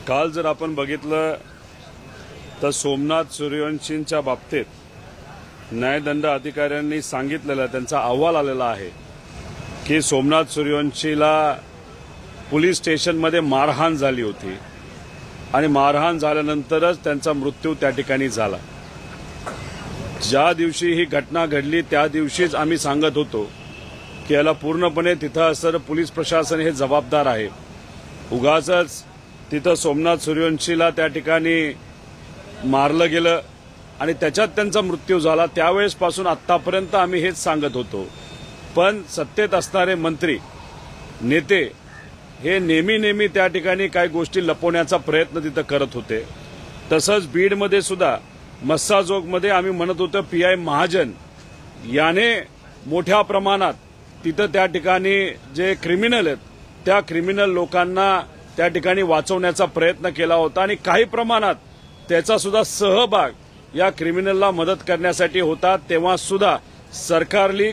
काल जर आपण बघितलं तर सोमनाथ सूर्यवंशींच्या बाबतीत न्यायदंड अधिकाऱ्यांनी सांगितलेलं त्यांचा अहवाल आलेला आहे की सोमनाथ सूर्यवंशीला पोलीस स्टेशनमध्ये मारहाण झाली होती आणि मारहाण झाल्यानंतरच त्यांचा मृत्यू त्या ठिकाणी झाला। ज्या दिवशी ही घटना घडली त्या दिवशीच आम्ही सांगत होतो की याला पूर्णपणे तिथं असणारं पोलीस प्रशासन हे जबाबदार आहे। उगाचच तिथं सोमनाथ सूर्यवंशीला त्या ठिकाणी मारलं गेलं आणि त्याच्यात त्यांचा मृत्यू झाला। त्यावेळेसपासून आत्तापर्यंत आम्ही हेच सांगत होतो, पण सत्तेत असणारे मंत्री नेते हे नेहमी त्या ठिकाणी काही गोष्टी लपवण्याचा प्रयत्न तिथं करत होते। तसंच बीडमध्ये सुद्धा मस्साजोगमध्ये आम्ही म्हणत होतो पीआय महाजन याने मोठ्या प्रमाणात तिथं त्या ठिकाणी जे क्रिमिनल आहेत त्या क्रिमिनल लोकांना त्या ठिकाणी वाचवण्याचा प्रयत्न केला होता आणि काही प्रमाणात त्याचा सुद्धा सहभाग या क्रिमिनलला मदत करण्यासाठी होता। तेव्हा सुद्धा सरकारली